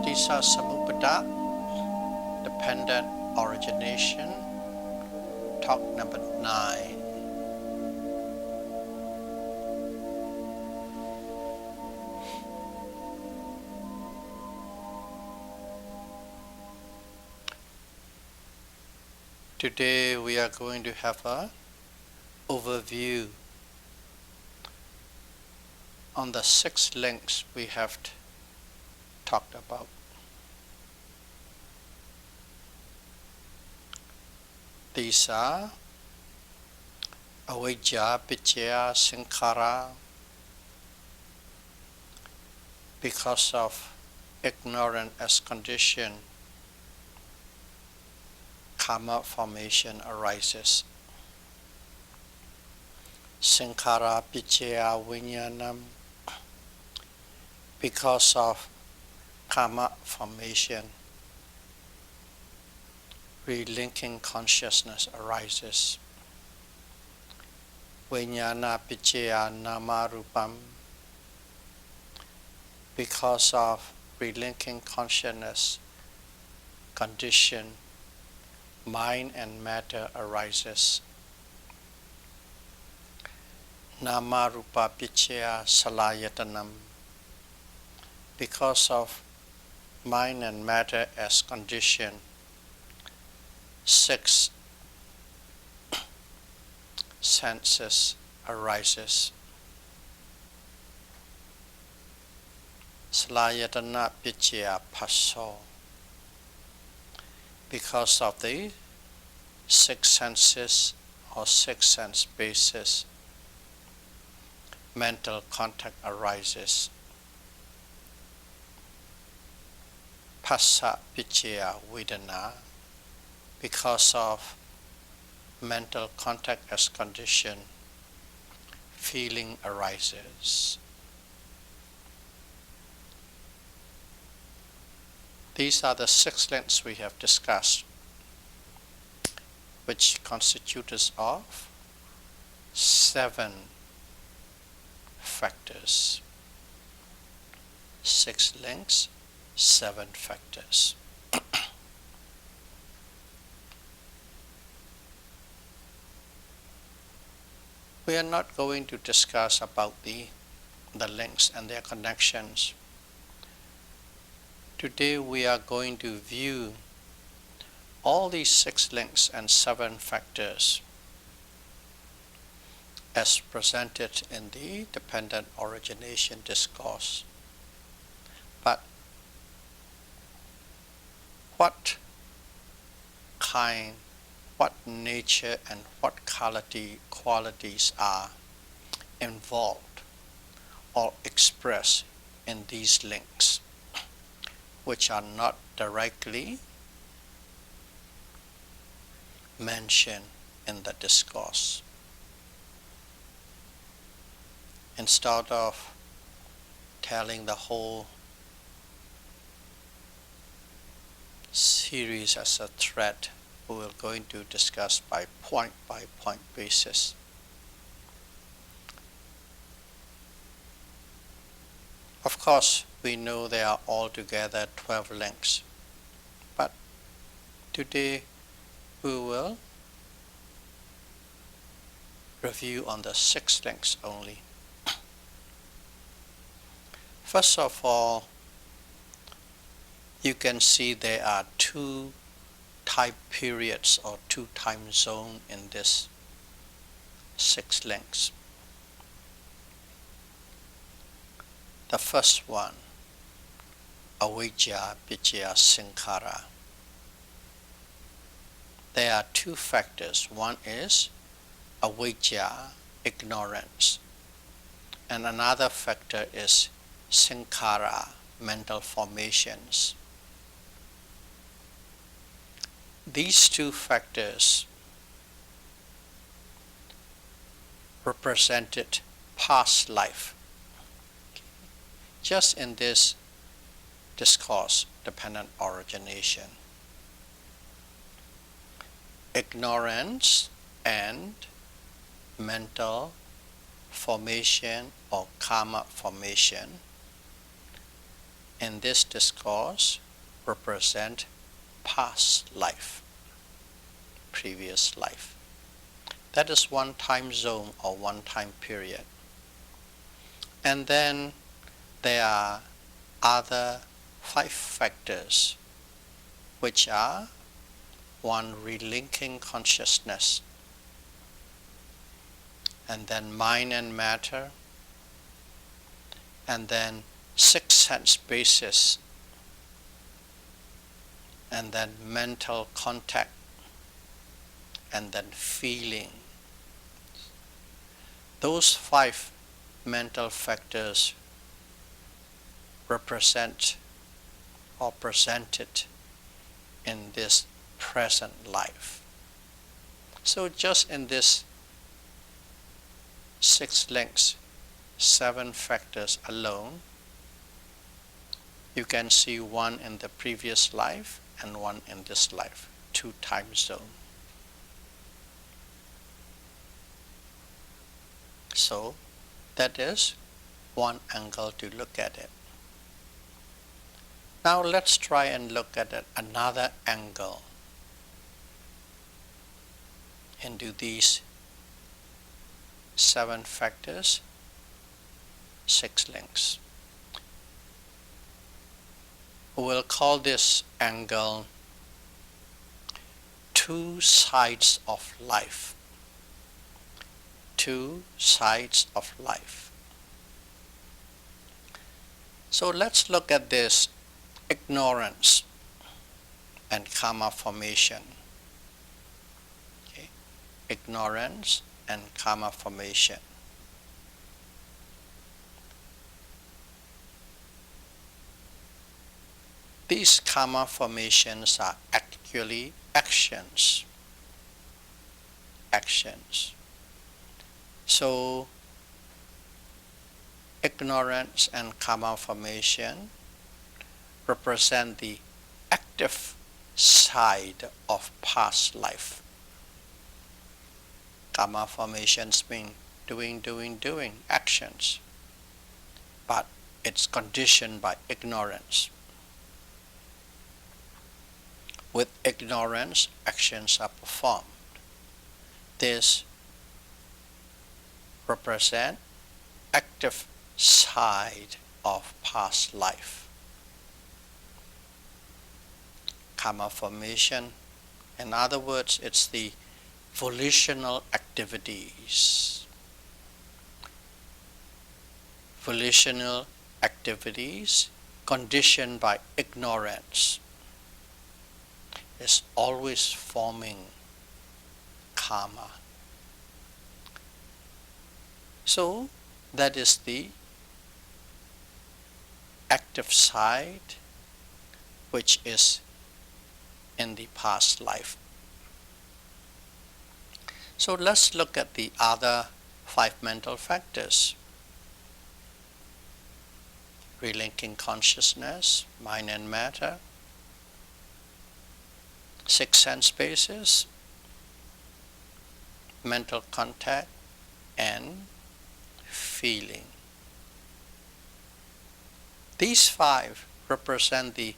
Patisa Samuppada, Dependent Origination, talk number 9. Today we are going to have an overview on the 6 links we have talked about. These are avijja, paccaya, sankhara. Because of ignorance as condition, karma formation arises. Sankhara, paccaya, vijnanam. Because of karma formation, relinking consciousness arises. Vijnana paccaya nama rupam. Because of relinking consciousness condition, mind and matter arises. Nama rupa paccaya salayatanam. Because of mind and matter as condition, 6 senses arises. Salayatana paccaya phaso. Because of the 6 senses or 6 sense bases, mental contact arises. Phassa paccaya vedana. Because of mental contact as condition, feeling arises. These are the 6 links we have discussed, which constitutes of 7 factors. 6 links, 7 factors. We are not going to discuss about the links and their connections. Today we are going to view all these 6 links and 7 factors as presented in the dependent origination discourse. But what kind, what nature and what qualities are involved or expressed in these links, which are not directly mentioned in the discourse. Instead of telling the whole series as a thread, we are going to discuss by point basis. Of course, we know there are altogether 12 links, but today we will review on the 6 links only. First of all, you can see there are 2 type periods or 2 time zones in this 6 links. The first one, avijja, paccaya, sankhara. There are 2 factors. One is avijja, ignorance, and another factor is sankhara, mental formations. These 2 factors represented past life. Just in this discourse, dependent origination. Ignorance and mental formation or karma formation in this discourse represent past life, previous life. That is one time zone or one time period. And then there are other 5 factors, which are 1, relinking consciousness, and then mind and matter, and then 6 sense bases, and then mental contact, and then feeling. Those 5 mental factors represent or presented in this present life. So just in this 6 links, 7 factors alone, you can see 1 in the previous life and 1 in this life, 2 time zones. So that is one angle to look at it. Now let's try and look at it another angle into these 7 factors, 6 links. We'll call this angle 2 sides of life. 2 sides of life. So let's look at this ignorance and karma formation. Okay. Ignorance and karma formation. These karma formations are actually actions. Actions. So, ignorance and karma formation represent the active side of past life. Karma formations mean doing actions, but it's conditioned by ignorance. With ignorance, actions are performed. This represent active side of past life. Karma formation, in other words, it's the volitional activities. Volitional activities conditioned by ignorance is always forming karma. So that is the active side which is in the past life. So let's look at the other 5 mental factors. Relinking consciousness, mind and matter, 6 sense bases, mental contact, and feeling. These 5 represent the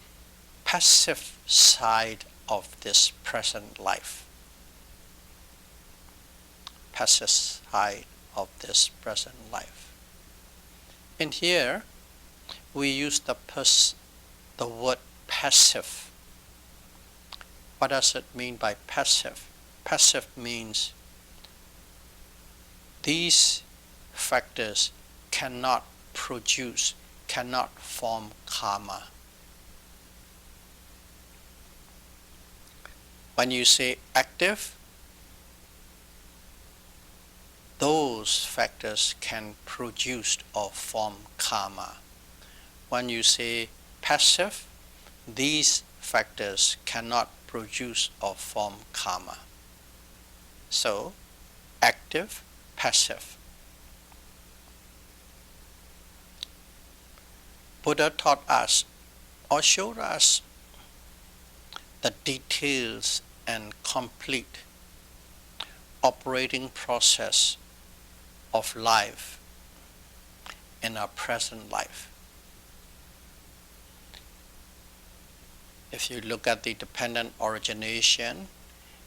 passive side of this present life. Passive side of this present life. In here, we use the word passive. What does it mean by passive? Passive means these factors cannot produce, cannot form karma. When you say active, those factors can produce or form karma. When you say passive, these factors cannot produce or form karma. So, active, passive. Buddha taught us or showed us the details and complete operating process of life in our present life. If you look at the dependent origination,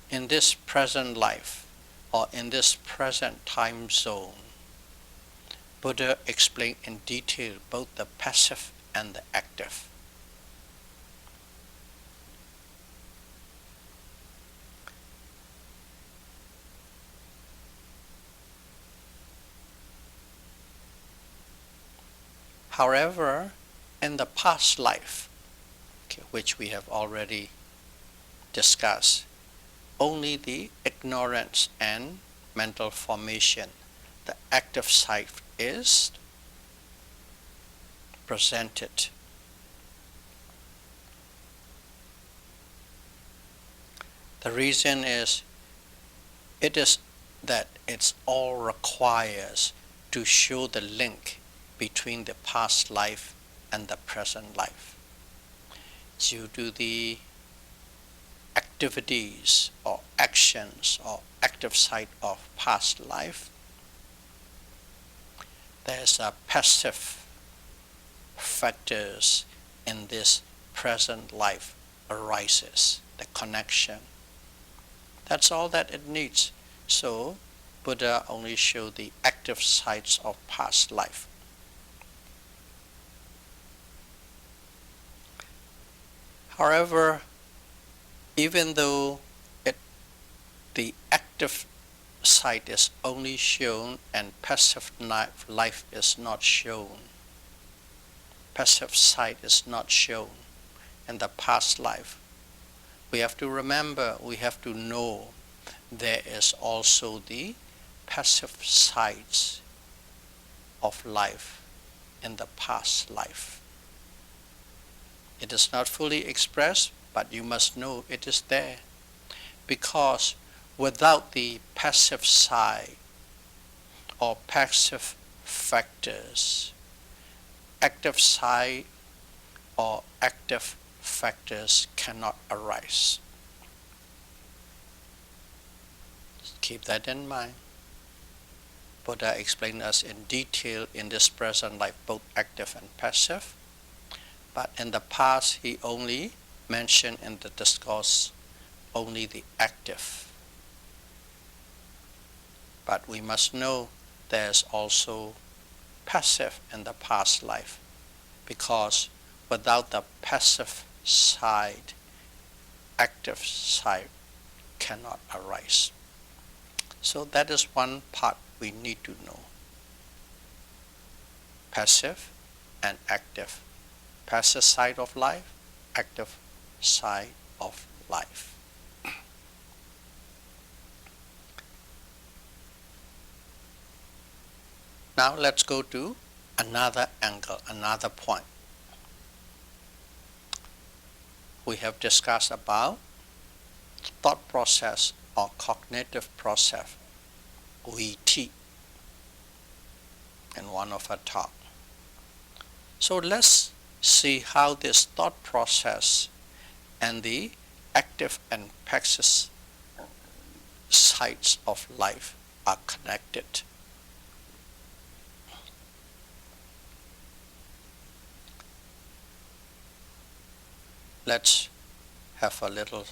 in this present life or in this present time zone, Buddha explained in detail both the passive and the active. However, in the past life, which we have already discussed, only the ignorance and mental formation, the active side, is presented. The reason is, it is that it's all requires to show the link between the past life and the present life. Due to the activities or actions or active side of past life, there's a passive factors in this present life arises, the connection. That's all that it needs. So Buddha only showed the active sides of past life. However, even though the active side is only shown and passive life is not shown, passive side is not shown in the past life, we have to remember, we have to know there is also the passive sides of life in the past life. It is not fully expressed, but you must know it is there. Because without the passive side or passive factors, active side or active factors cannot arise. Keep that in mind. Buddha explained us in detail in this present life, both active and passive. But in the past, he only mentioned in the discourse only the active. But we must know there's also passive in the past life, because without the passive side, active side cannot arise. So that is one part we need to know. Passive and active. Passive side of life, active side of life. Now let's go to another angle, another point. We have discussed about thought process or cognitive process, VT, in one of our talk. So let's see how this thought process and the active and passive sides of life are connected. Let's have a little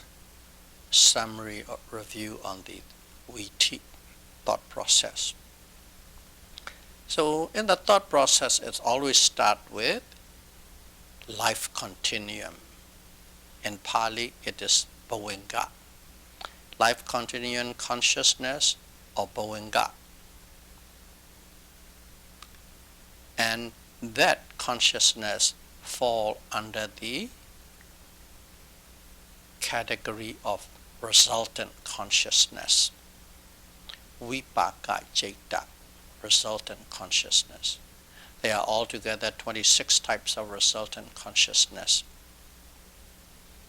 summary or review on the VT, thought process. So in the thought process, it always starts with life continuum. In Pali, it is Bhavanga. Life continuum consciousness or Bhavanga. And that consciousness fall under the category of resultant consciousness. Vipaka Ceta, resultant consciousness. There are altogether 26 types of resultant consciousness.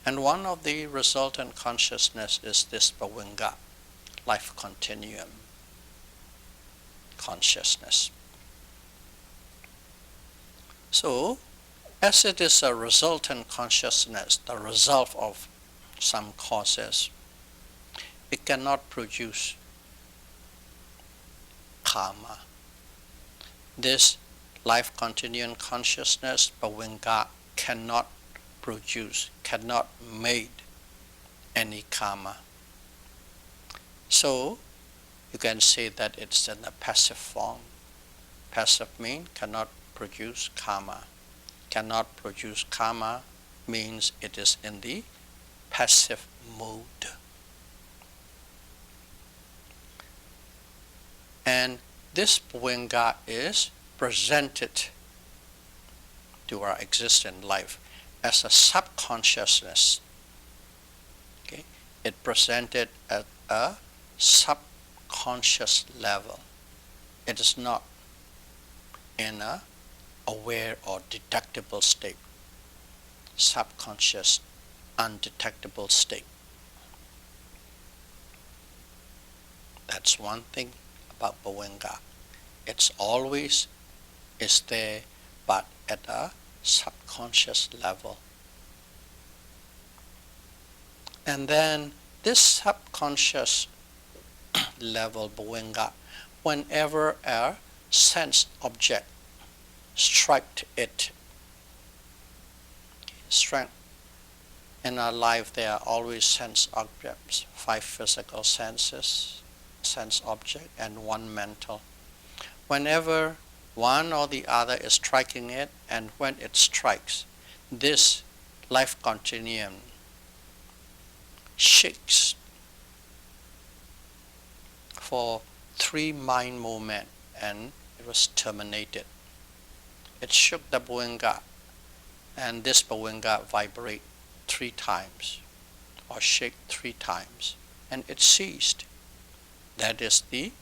And one of the resultant consciousness is this Bhavanga, life continuum consciousness. So, as it is a resultant consciousness, the result of some causes, it cannot produce karma. This life continuum consciousness, Bhavanga, cannot produce, cannot make any karma. So you can say that it's in a passive form. Passive means cannot produce karma. Cannot produce karma means it is in the passive mode. And this Bhuvenga is presented to our existing life as a subconsciousness. Okay? It presented at a subconscious level. It is not in a aware or detectable state. Subconscious, undetectable state. That's one thing about Bhuvenga. It's always is there, but at a subconscious level. And then this subconscious level Bhuvenga, whenever a sense object strikes it, strength. In our life there are always sense objects, 5 physical senses, sense object, and 1 mental. Whenever one or the other is striking it, and when it strikes, this life continuum shakes for 3 mind moments, and it was terminated. It shook the Bhuvenga, and this Bhuvenga vibrate 3 times, or shake 3 times, and it ceased. That is the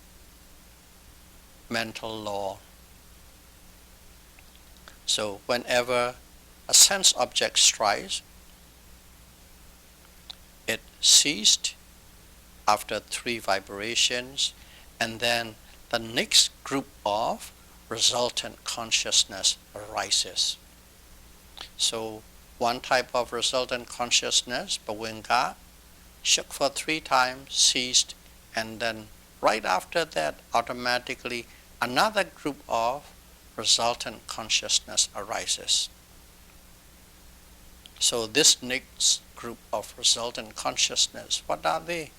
mental law. So whenever a sense object strikes, it ceased after 3 vibrations, and then the next group of resultant consciousness arises. So one type of resultant consciousness, Bhuvenga, shook for 3 times, ceased, and then right after that automatically another group of resultant consciousness arises. So this next group of resultant consciousness, what are they?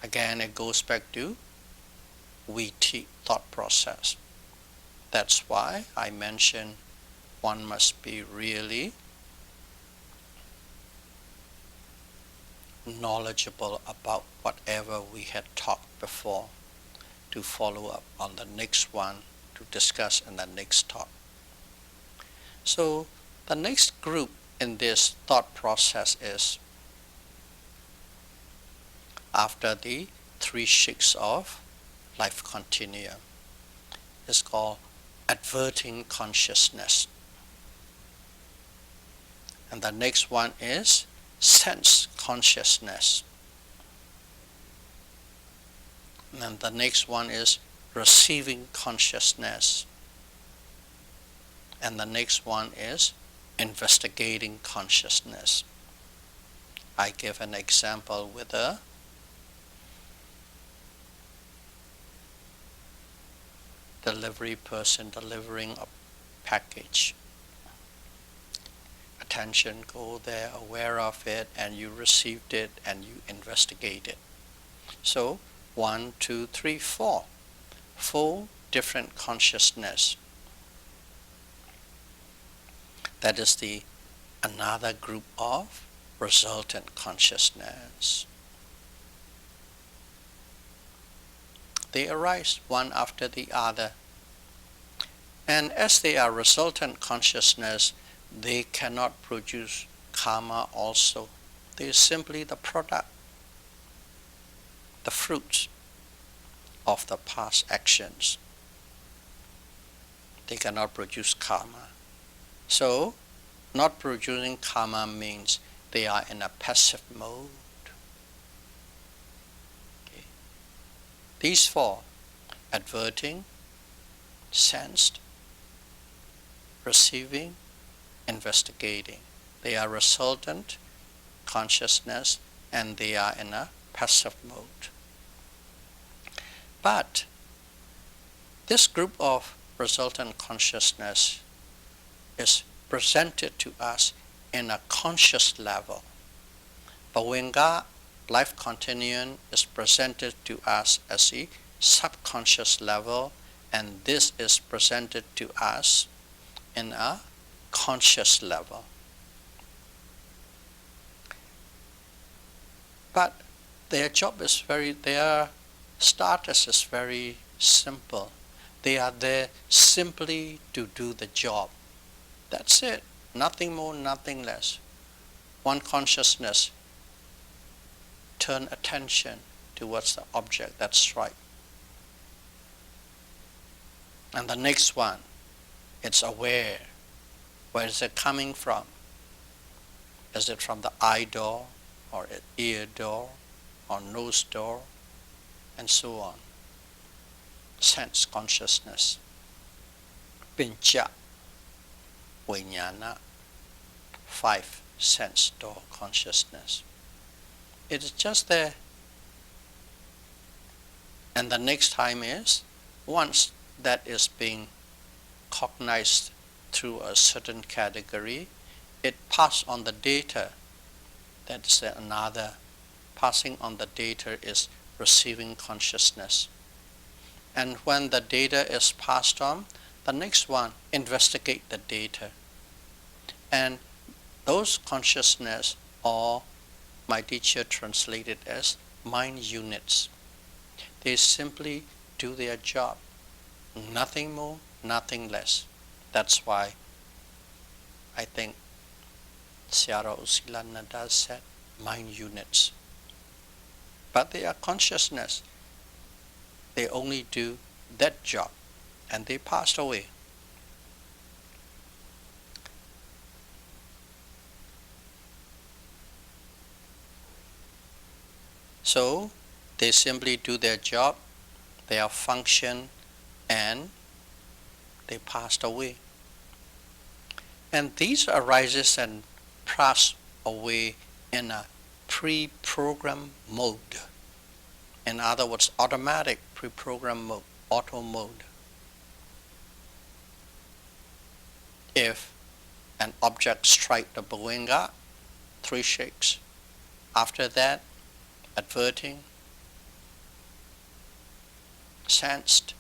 Again, it goes back to VT thought process. That's why I mentioned one must be really knowledgeable about whatever we had talked before to follow up on the next one to discuss in the next talk. So the next group in this thought process is after the 3 shakes of life continuum. It's called adverting consciousness. And the next one is sense consciousness. And the next one is receiving consciousness. And the next one is investigating consciousness. I give an example with a delivery person delivering a package. Attention, go there, aware of it, and you received it and you investigate it. So 1, 2, 3, 4. 4 different consciousness. That is the another group of resultant consciousness. They arise one after the other. And as they are resultant consciousness, they cannot produce karma also. They are simply the product, the fruits of the past actions. They cannot produce karma. So, not producing karma means they are in a passive mode. Okay. These 4, adverting, sensed, receiving, investigating. They are resultant consciousness and they are in a passive mode. But this group of resultant consciousness is presented to us in a conscious level. Bhavanga, life continuum, is presented to us as a subconscious level, and this is presented to us in a conscious level. But their status is very simple. They are there simply to do the job. That's it. Nothing more, nothing less. One consciousness, turn attention towards the object, that's right. And the next one, it's aware. Where is it coming from? Is it from the eye door, or ear door, or nose door, and so on? Sense consciousness. Pincha, Vijnana, 5 sense door consciousness. It is just there. And the next time is, once that is being cognized through a certain category, it passes on the data. That's another. Passing on the data is receiving consciousness. And when the data is passed on, the next one, investigate the data. And those consciousness, or my teacher translated as mind units, they simply do their job. Nothing more, nothing less. That's why I think Syara Usilananda said mind units. But they are consciousness. They only do that job, and they passed away. So they simply do their job, their function, and they passed away. And these arises and pass away in a pre-programmed mode. In other words, automatic pre-programmed mode, auto mode. If an object strikes the bhavanga, 3 shakes. After that, adverting, sensed,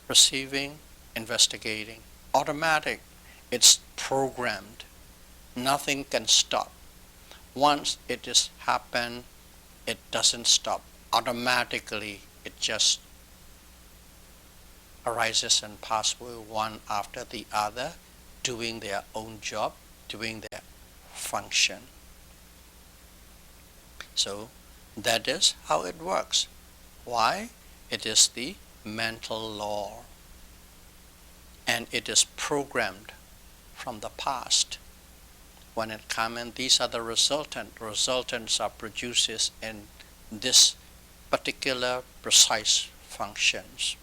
receiving, investigating. Automatic. It's programmed. Nothing can stop. Once it is happened, it doesn't stop. Automatically, it just arises and passes away one after the other, doing their own job, doing their function. So that is how it works. Why? It is the mental law, and it is programmed from the past. When it comes in, these are the resultant. Resultants are produced in this particular precise functions.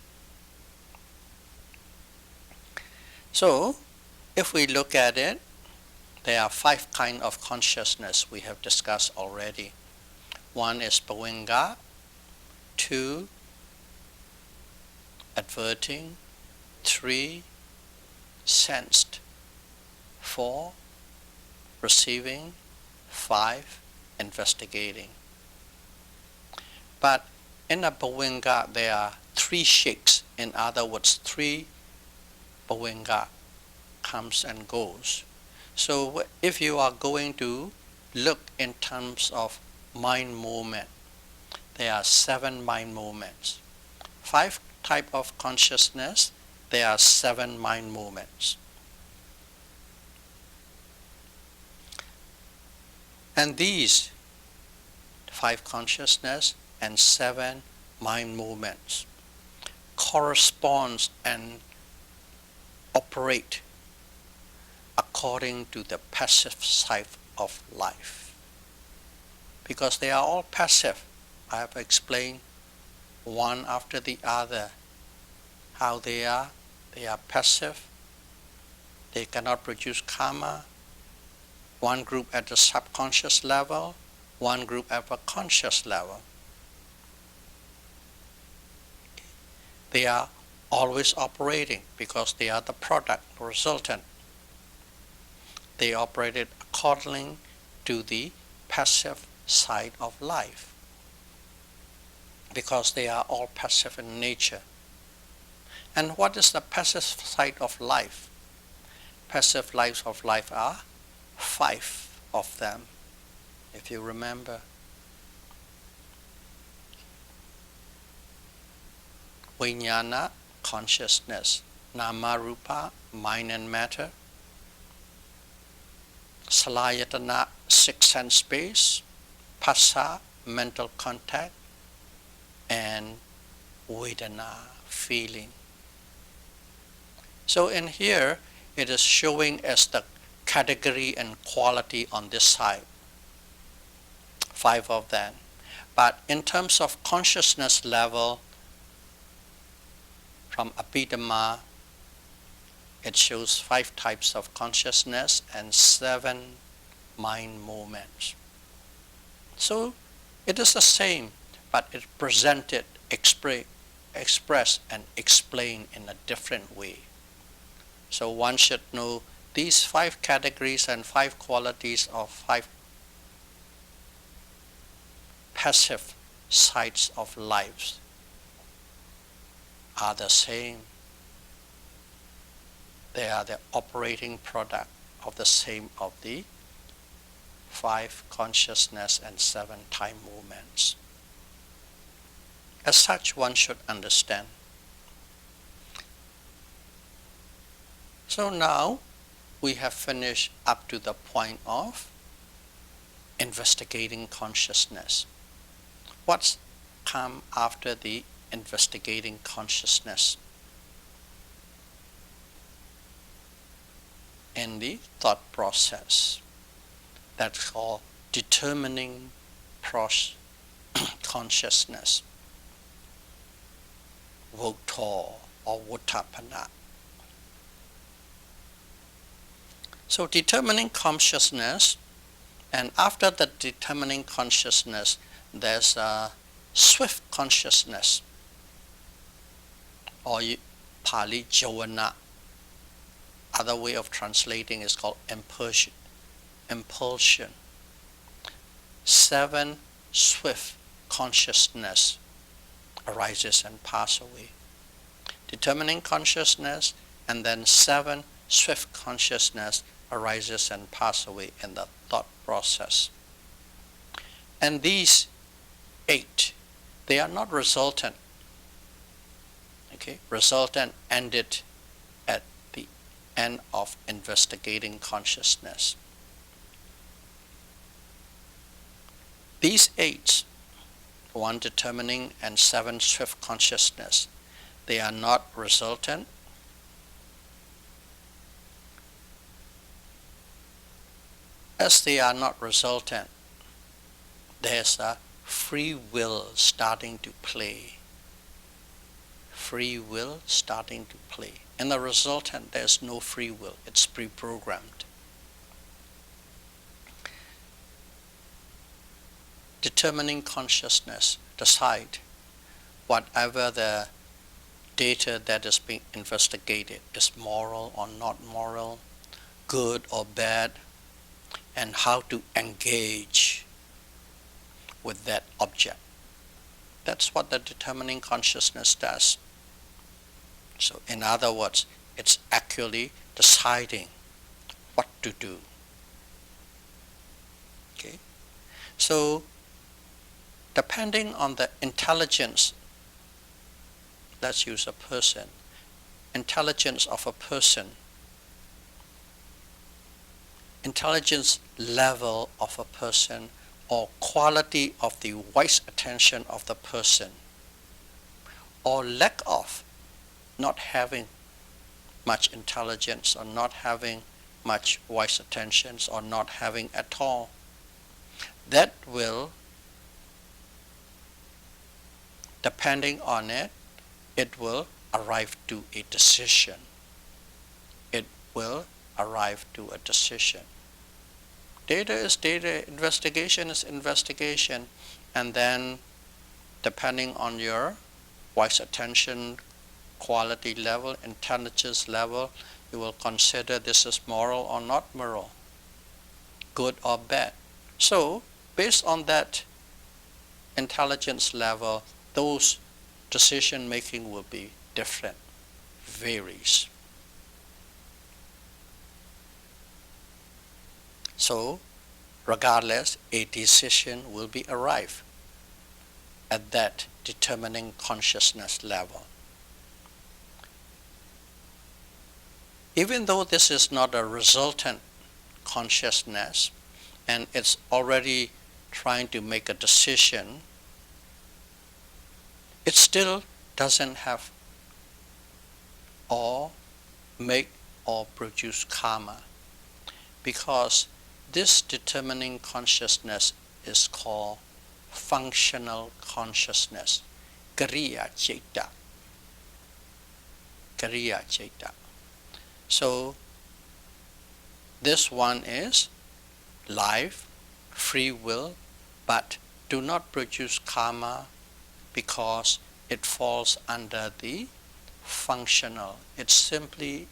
So, if we look at it, there are 5 kinds of consciousness we have discussed already. 1 is bhavanga, 2, adverting, 3, sensed, 4, receiving, 5, investigating. But in a bhavanga, there are 3 shakes. In other words, 3 bhavanga comes and goes. So if you are going to look in terms of mind movement, there are 7 mind movements. 5 type of consciousness, there are 7 mind movements. And these 5 consciousness and 7 mind movements corresponds and operate according to the passive side of life. Because they are all passive. I have explained one after the other how they are. They are passive. They cannot produce karma. One group at the subconscious level, one group at the conscious level. They are always operating because they are the product, resultant. they operated according to the passive side of life, because they are all passive in nature. And what is the passive side of life? Passive lives of life are 5 of them, if you remember. Vijnana, consciousness. Nama Rupa, mind and matter. Salayatana, 6 sense space. Phassa, mental contact. And Vedana, feeling. So in here, it is showing as the category and quality on this side. 5 of them. But in terms of consciousness level, from Abhidhamma, it shows 5 types of consciousness and 7 mind movements. So it is the same, but it presented, expressed and explained in a different way. So one should know these 5 categories and 5 qualities of 5 passive sides of lives are the same. They are the operating product of the same of the 5 consciousness and 7 time movements. As such, one should understand. So now we have finished up to the point of investigating consciousness. What's come after the investigating consciousness? In the thought process, that's called determining consciousness, Voktor or Vipassana. So determining consciousness, and after the determining consciousness, there's a swift consciousness, or Pali Javana. Other way of translating is called impulsion. 7 swift consciousness arises and passes away. Determining consciousness, and then 7 swift consciousness arises and passes away in the thought process. And these 8, they are not resultant. Okay, resultant ended at the end of investigating consciousness. These 8, 1 determining and 7 swift consciousness, they are not resultant. As they are not resultant, there's a free will starting to play. Free will starting to play. In the resultant, there's no free will. It's pre-programmed. Determining consciousness, decide whatever the data that is being investigated is moral or not moral, good or bad, and how to engage with that object. That's what the determining consciousness does. So in other words, it's actually deciding what to do. Okay? So depending on the intelligence, let's use a person, intelligence of a person, intelligence level of a person, or quality of the wise attention of the person, or lack of, not having much intelligence, or not having much wise attention, or not having at all, that will, depending on it, it will arrive to a decision. It will arrive to a decision. Data is data, investigation is investigation, and then depending on your wise attention, quality level, intelligence level, you will consider this is moral or not moral. good or bad. So, based on that intelligence level, those decision making will be different, varies. So, regardless, a decision will be arrived at that determining consciousness level. Even though this is not a resultant consciousness and it's already trying to make a decision, it still doesn't have or make or produce karma, because this determining consciousness is called functional consciousness, Kriya Citta. Kriya Citta. So this one is life, free will, but do not produce karma because it falls under the functional. It's simply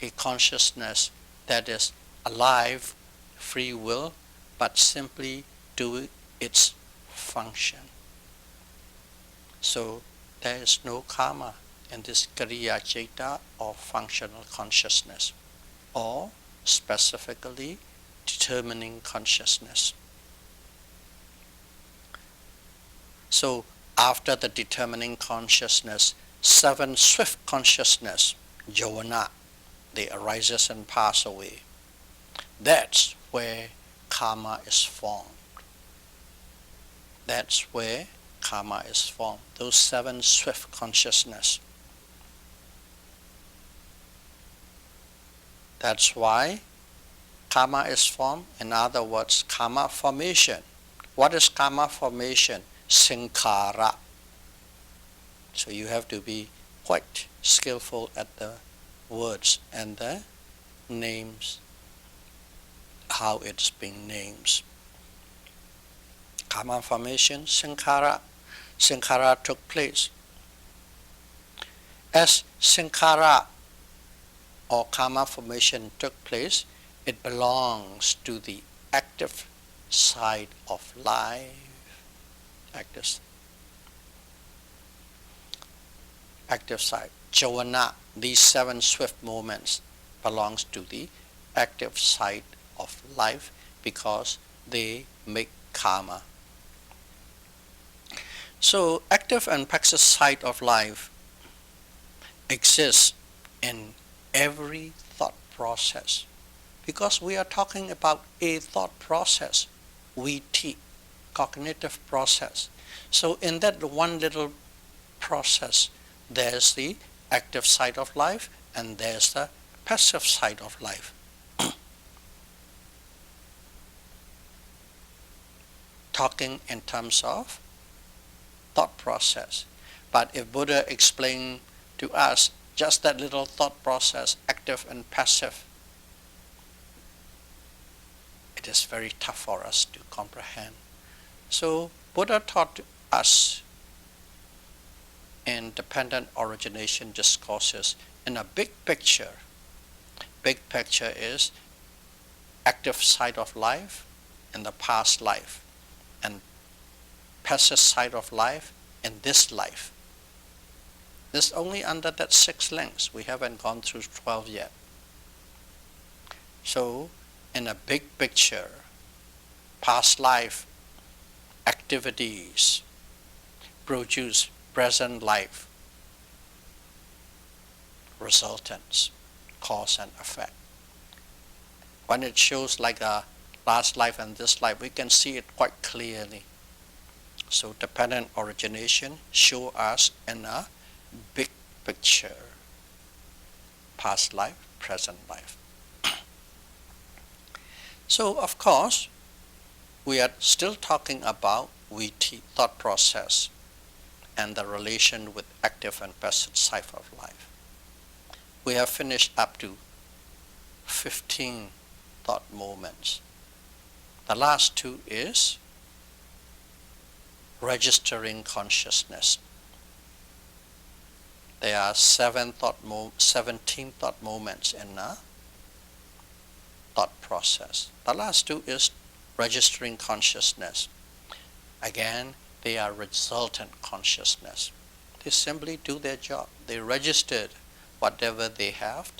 a consciousness that is alive, free will, but simply do its function. So there is no karma in this Kriya Citta or functional consciousness, or specifically determining consciousness. So after the determining consciousness, 7 swift consciousness, jhana, they arises and pass away. That's where karma is formed. That's where karma is formed. Those 7 swift consciousness. That's why karma is formed. In other words, karma formation. What is karma formation? Sankhara. So you have to be quite skillful at the words and the names, how it's being named. Karma formation, sankhara. Sankhara took place. As sankhara or karma formation took place, it belongs to the active side of life. Active side. Jhana, these 7 swift moments belongs to the active side of life because they make karma. So active and passive side of life exists in every thought process, because we are talking about a thought process, VT, cognitive process. So in that one little process, there's the active side of life and there's the passive side of life. Talking in terms of thought process. But if Buddha explained to us just that little thought process, active and passive, it is very tough for us to comprehend. So Buddha taught us in dependent origination discourses in a big picture. Big picture is active side of life in the past life and passive side of life in this life. This only under that 6 links. We haven't gone through 12 yet. So in a big picture, past life activities produce present life resultants, cause and effect. When it shows like a last life and this life, we can see it quite clearly. So dependent origination show us in a big picture, past life, present life. So of course, we are still talking about VT, thought process, and the relation with active and passive side of life. We have finished up to 15 thought moments. The last 2 is registering consciousness. There are 17 thought moments in thought process. The last two is registering consciousness. Again, they are resultant consciousness. They simply do their job. They registered whatever they have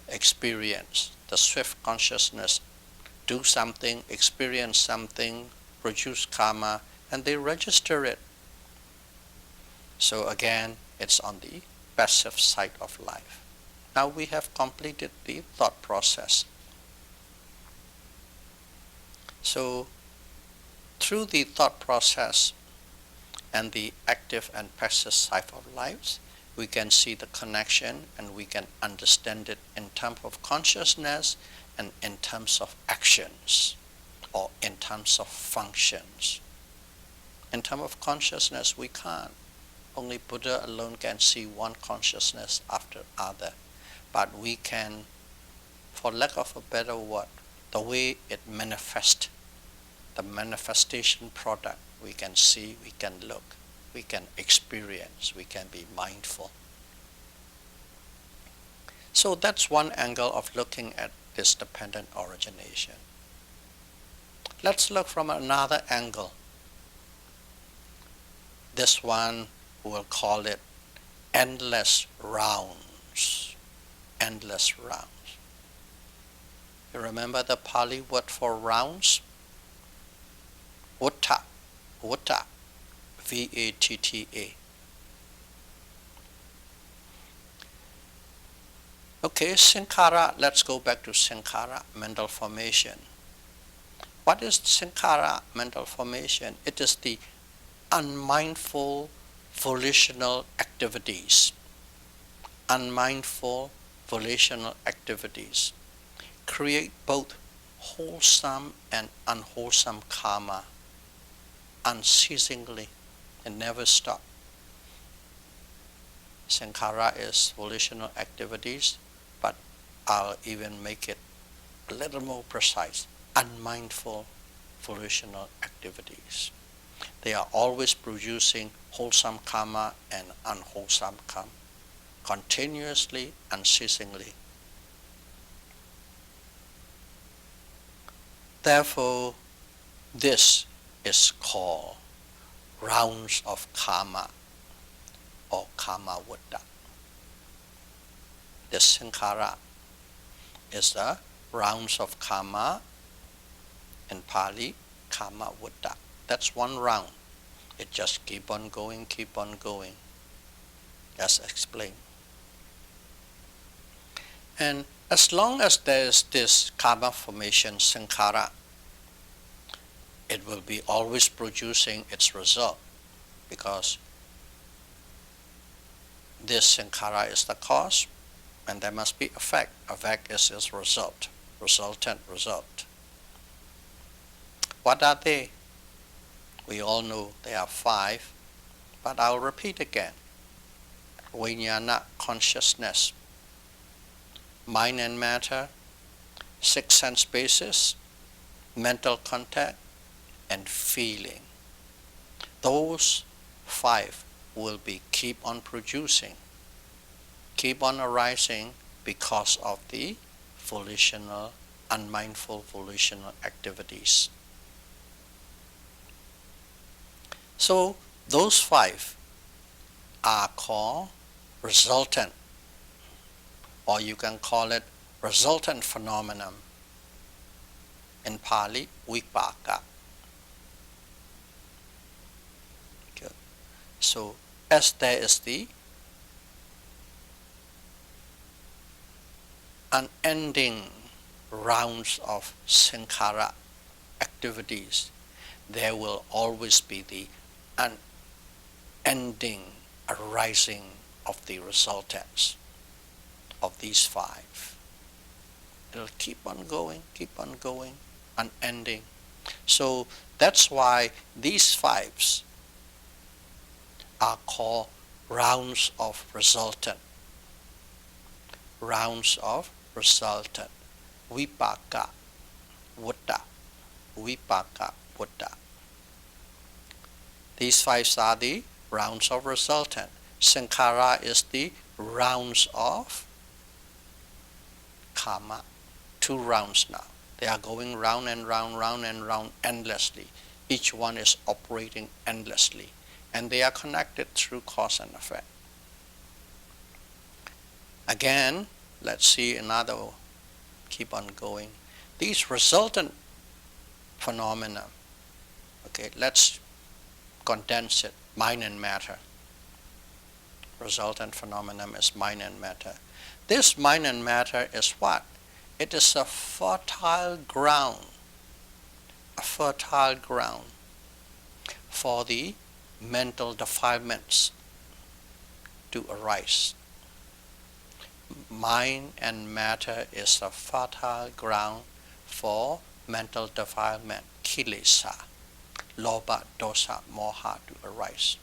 experienced. The swift consciousness do something, experience something, produce karma, and they register it. So again, it's on the passive side of life. Now we have completed the thought process. So through the thought process and the active and passive side of lives, we can see the connection and we can understand it in terms of consciousness and in terms of actions or in terms of functions. In terms of consciousness, we can't. Only Buddha alone can see one consciousness after other. But we can, for lack of a better word, the way it manifests, the manifestation product, we can see, we can look, we can experience, we can be mindful. So that's one angle of looking at this dependent origination. Let's look from another angle. This one, we'll call it endless rounds. Endless rounds. You remember the Pali word for rounds? Vutta. Vutta. V-A-T-T-A. Okay, Sankhara, let's go back to Sankhara, mental formation. What is Sankhara, mental formation? It is the unmindful volitional activities. Unmindful volitional activities create both wholesome and unwholesome karma unceasingly and never stop. Sankhara is volitional activities, but I'll even make it a little more precise. Unmindful volitional activities. They are always producing wholesome karma and unwholesome karma, continuously, unceasingly. Therefore, this is called rounds of karma or karma vutta. The sankhara is the rounds of karma, in Pali, karma vutta. That's one round. It just keep on going, as explained. And as long as there is this karma formation, sankhara, it will be always producing its result, because this sankhara is the cause, and there must be effect. Effect is its result, resultant result. What are they? We all know there are 5, but I'll repeat again. Vijnana, consciousness, mind and matter, 6 sense bases, mental contact, and feeling. Those 5 will be keep on producing, keep on arising because of the volitional, unmindful volitional activities. So those 5 are called resultant, or you can call it resultant phenomenon. In Pali, vipaka. Good. So as there is the unending rounds of sankhara activities, there will always be the unending arising of the resultants of these 5. It'll keep on going, unending. So that's why these 5s are called rounds of resultant. Rounds of resultant. Vipaka vutta. Vipaka vutta. These 5s are the rounds of resultant. Sankhara is the rounds of karma. two rounds now. They are going round and round endlessly. Each one is operating endlessly. And they are connected through cause and effect. Again, let's see another, keep on going. These resultant phenomena, okay, let's condense it, mind and matter. Resultant phenomenon is mind and matter. This mind and matter is what? It is a fertile ground for the mental defilements to arise. Mind and matter is a fertile ground for mental defilement, kilesa, lobha, dosa, moha to arise.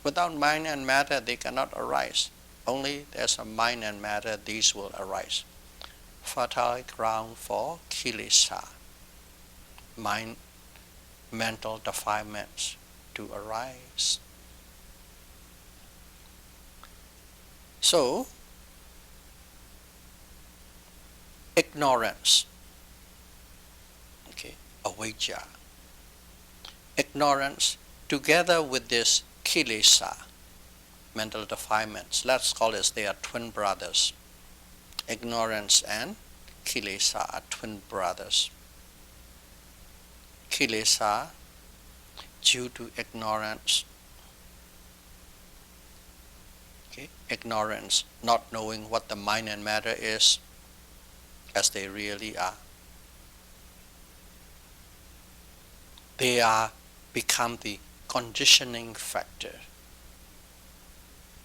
Without mind and matter, they cannot arise. Only there's a mind and matter, these will arise. Fertile ground for kilesa, mind, mental defilements to arise. So, ignorance, okay, avijja. Ignorance together with this kilesa, mental defilements, let's call it they are twin brothers. Ignorance and kilesa are twin brothers. Kilesa, due to ignorance, okay, ignorance, not knowing what the mind and matter is as they really are. They are become the conditioning factor.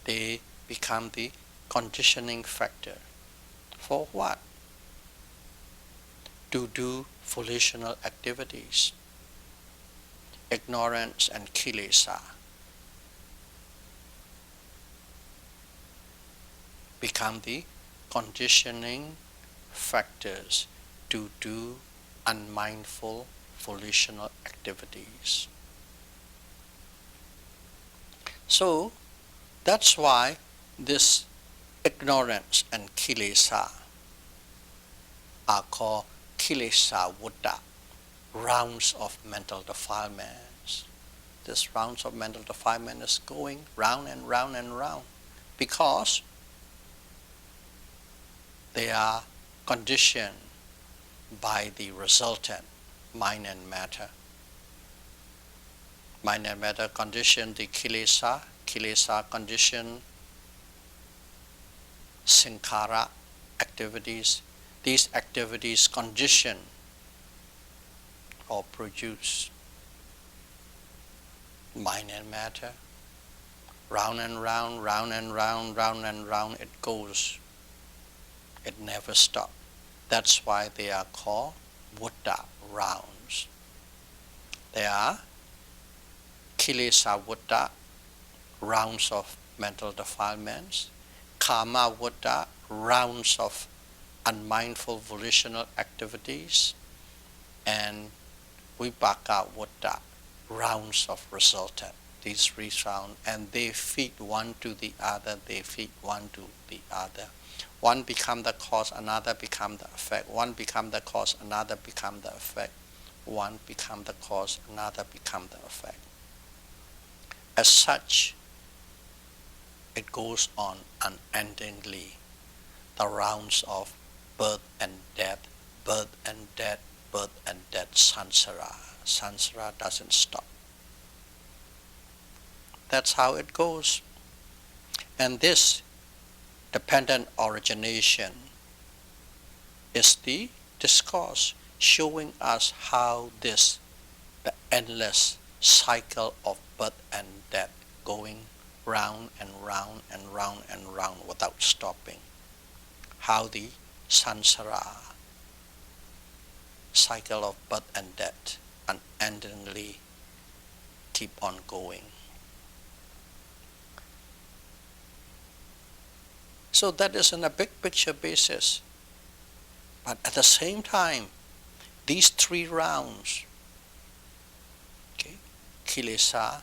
They become the conditioning factor. For what? To do volitional activities. Ignorance and kilesa become the conditioning factors to do unmindful volitional activities. So, that's why this ignorance and kilesa are called kilesa vuddha, rounds of mental defilements. This rounds of mental defilement is going round and round and round because they are conditioned by the resultant mind and matter. Mind and matter condition the kilesa, kilesa condition sankhara activities. These activities condition or produce mind and matter. Round and round, round and round, round and round it goes. It never stops. That's why they are called Buddha rounds. They are kilesa vuddha, rounds of mental defilements, kama vuddha, rounds of unmindful volitional activities, and vipaka vuddha, rounds of resultant. These three rounds, and they feed one to the other, they feed one to the other. One become the cause, another become the effect. One become the cause, another become the effect. One become the cause, another become the effect. As such, it goes on unendingly. The rounds of birth and death, birth and death, birth and death, samsara. Samsara doesn't stop. That's how it goes. And this dependent origination is the discourse showing us how the endless cycle of birth and death going round and round and round and round without stopping. How the samsara cycle of birth and death unendingly keep on going. So that is on a big picture basis. But at the same time, these three rounds, okay, kilesa,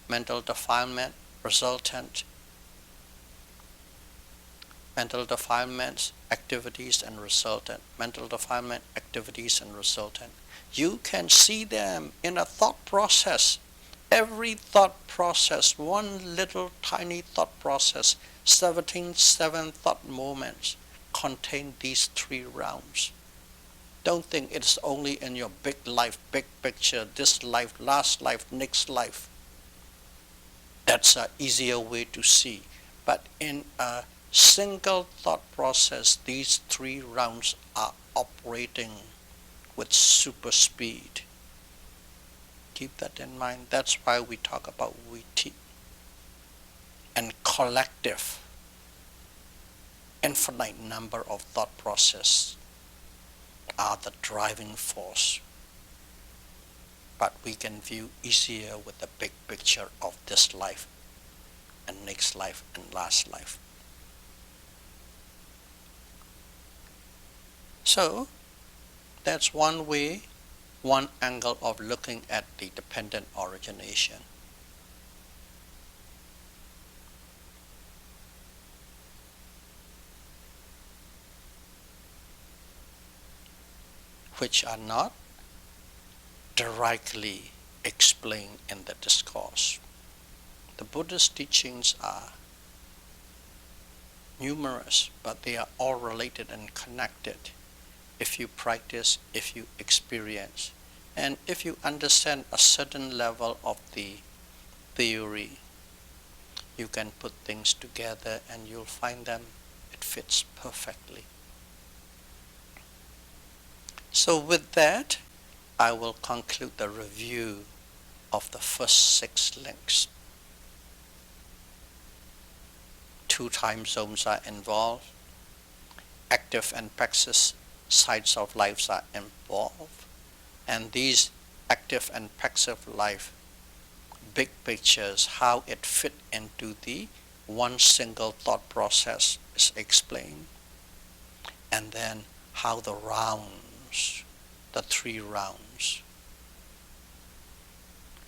mental defilement, resultant, mental defilements, activities, and resultant. Mental defilement, activities, and resultant. You can see them in a thought process. Every thought process, one little tiny thought process, 7 thought moments contain these 3 rounds. Don't think it's only in your big life, big picture, this life, last life, next life. That's an easier way to see. But in a single thought process, these 3 rounds are operating with super speed. Keep that in mind. That's why we talk about VT. And collective, infinite number of thought processes are the driving force. But we can view easier with the big picture of this life and next life and last life. So that's one way, one angle of looking at the dependent origination. Which are not directly explained in the discourse. The Buddhist teachings are numerous, but they are all related and connected. If you practice, if you experience, and if you understand a certain level of the theory, you can put things together and you'll find them, it fits perfectly. So with that, I will conclude the review of the first 6 links. 2 time zones are involved. Active and passive sides of lives are involved. And these active and passive life, big pictures, how it fit into the one single thought process is explained. And then how the rounds, the 3 rounds,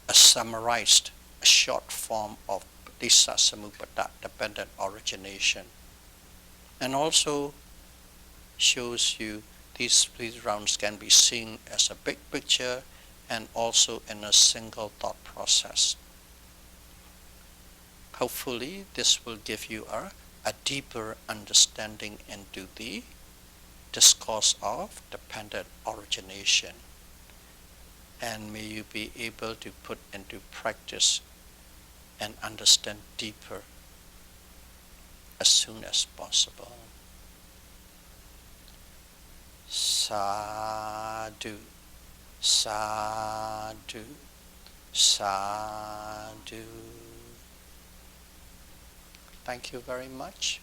a summarized, a short form of Disa Samuppada, dependent origination, and also shows you these rounds can be seen as a big picture and also in a single thought process. Hopefully this will give you a deeper understanding into the discourse of dependent origination, and may you be able to put into practice and understand deeper as soon as possible. Sadhu, sadhu, sadhu. Thank you very much.